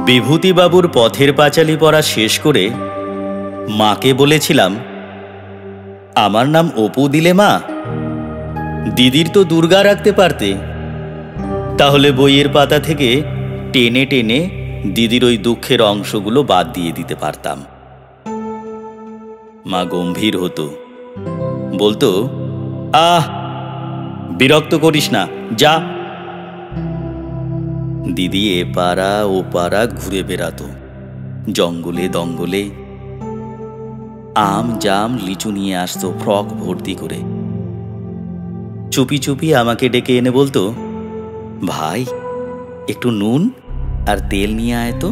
বিভূতিবাবুর পথের পাঁচালী পড়া শেষ করে মাকে বলেছিলাম, আমার নাম অপু দিলে মা, দিদির তো দুর্গা রাখতে পারতে, তাহলে বইয়ের পাতা থেকে টেনে টেনে দিদির ওই দুঃখের অংশগুলো বাদ দিয়ে দিতে পারতাম। মা গম্ভীর হতো, বলতো, আহ, বিরক্ত করিস না, যা। দিদি এ পাড়া ও পাড়া ঘুরে বেড়াতো, জঙ্গলে দঙ্গলে আম জাম লিচু নিয়ে আসতো ফ্রক ভর্তি করে। চুপি চুপি আমাকে ডেকে এনে বলতো, ভাই একটু নুন আর তেল নিয়ে আয় তো,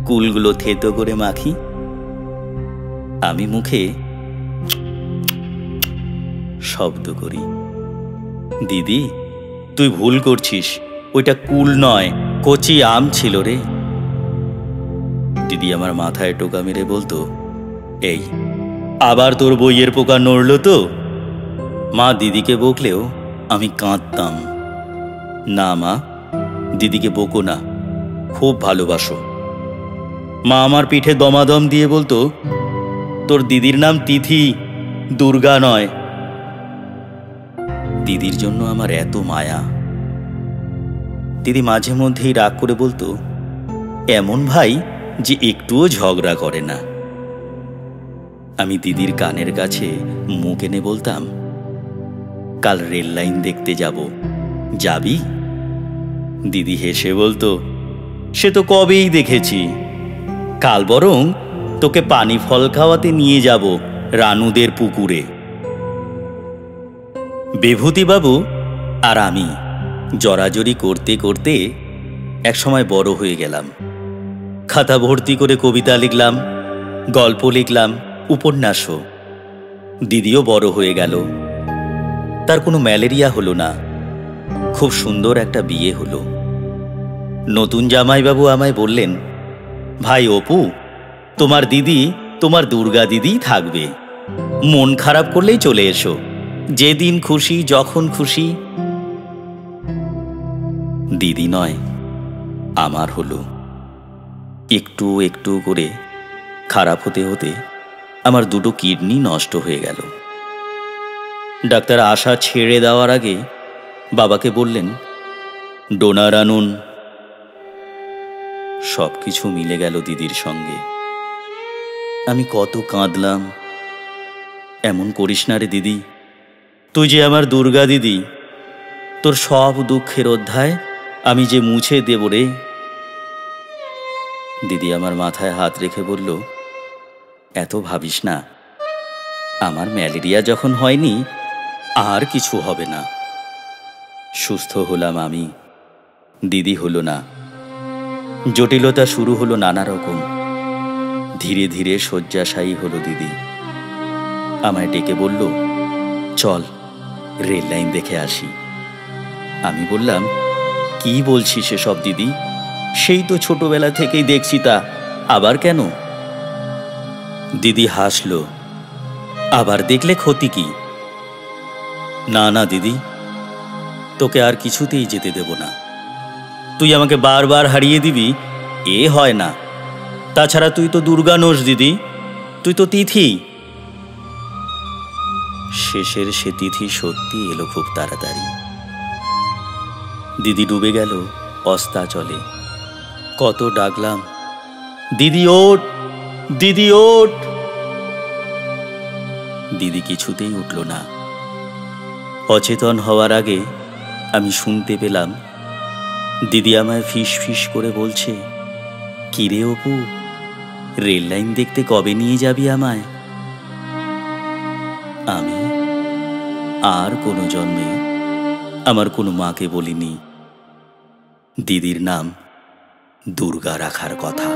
কুলগুলো থেতো করে মাখি। আমি মুখে শব্দ করি, দিদি তুই ভুল করছিস, ওইটা কুল নয়, কচি আম ছিল রে। দিদি আমার মাথায় টোকা মেরে বলতো, এই আবার তোর বইয়ের পোকা নড়ল তো। মা দিদিকে বকলেও আমি কাঁদতাম। না মা, দিদিকে বকো না, খুব ভালোবাসো। মা আমার পিঠে দমাদম দিয়ে বলতো, তোর দিদির নাম তিথি, দুর্গা নয়। দিদির জন্য আমার এত মায়া। দিদি মাঝে মধ্যেই রাগ করে বলতো, এমন ভাই যে একটুও ঝগড়া করে না। আমি দিদির কানের কাছে মুখ এনে বলতাম, কাল রেল লাইন দেখতে যাব, যাবি? দিদি হেসে বলতো, সে তো কবেই দেখেছি, কাল বরং তোকে পানি ফল খাওয়াতে নিয়ে যাব রানুদের পুকুরে। বিভূতিবাবু আর আমি জড়াজড়ি করতে করতে একসময় বড় হয়ে গেলাম। খাতা ভর্তি করে কবিতা লিখলাম, গল্প লিখলাম, উপন্যাসও। দিদিও বড় হয়ে গেল, তার কোনো ম্যালেরিয়া হলো না, খুব সুন্দর একটা বিয়ে হলো। নতুন জামাইবাবু আমায় বললেন, ভাই অপু, তোমার দিদি তোমার দুর্গা দিদিই থাকবে, মন খারাপ করলেই চলে এসো, যেদিন খুশি যখন খুশি। দিদি নয়, আমার হলো। একটু একটু করে খারাপ হতে হতে আমার দুটো কিডনি নষ্ট হয়ে গেল। ডাক্তার আশা ছেড়ে দেওয়ার আগে বাবাকে বললেন, ডোনার আনুন। সবকিছু মিলে গেল দিদির সঙ্গে। আমি কত কাঁদলাম। এমন করিস না রে দিদি, তুই যে আমার দুর্গা দিদি, তোর সব দুঃখের অধ্যায় আমি যে মুছে দেব রে। দিদি আমার মাথায় হাত রেখে বলল, এত ভাবিস না, আমার ম্যালেরিয়া যখন হয়নি আর কিছু হবে না। সুস্থ হলাম আমি, দিদি হলো না। জটিলতা শুরু হলো নানা রকম। ধীরে ধীরে শয্যাশায়ী হলো দিদি। আমায় ডেকে বলল, চল রেল লাইন দেখে আসি। আমি বললাম, কি বলছিস এসব দিদি, সেই তো ছোটবেলা থেকেই দেখছি, তা আবার কেন? দিদি হাসল, আবার দেখলে ক্ষতি কি? না না দিদি, তোকে আর কিছুতেই যেতে দেব না। তুই আমাকে বারবার হারিয়ে দিবি এ হয় না। তাছাড়া তুই তো দুর্গা নোস দিদি, তুই তো তিথি। শেষের সে তিথি সত্যি এলো খুব তাড়াতাড়ি। দিদি ডুবে গেল অস্তাচলে। কত ডাকলাম, দিদি ওঠ, দিদি ওঠ। দিদি কিছুতেই উঠল না। অচেতন হওয়ার আগে আমি শুনতে পেলাম দিদি আমায় ফিস ফিস করে বলছে, কিরে অপু, রেল লাইন দেখতে কবে নিয়ে যাবি আমায়? আমি আর কোনো জন্মে আমার কোনো মাকে বলিনি দিদির নাম দুর্গা রাখার কথা।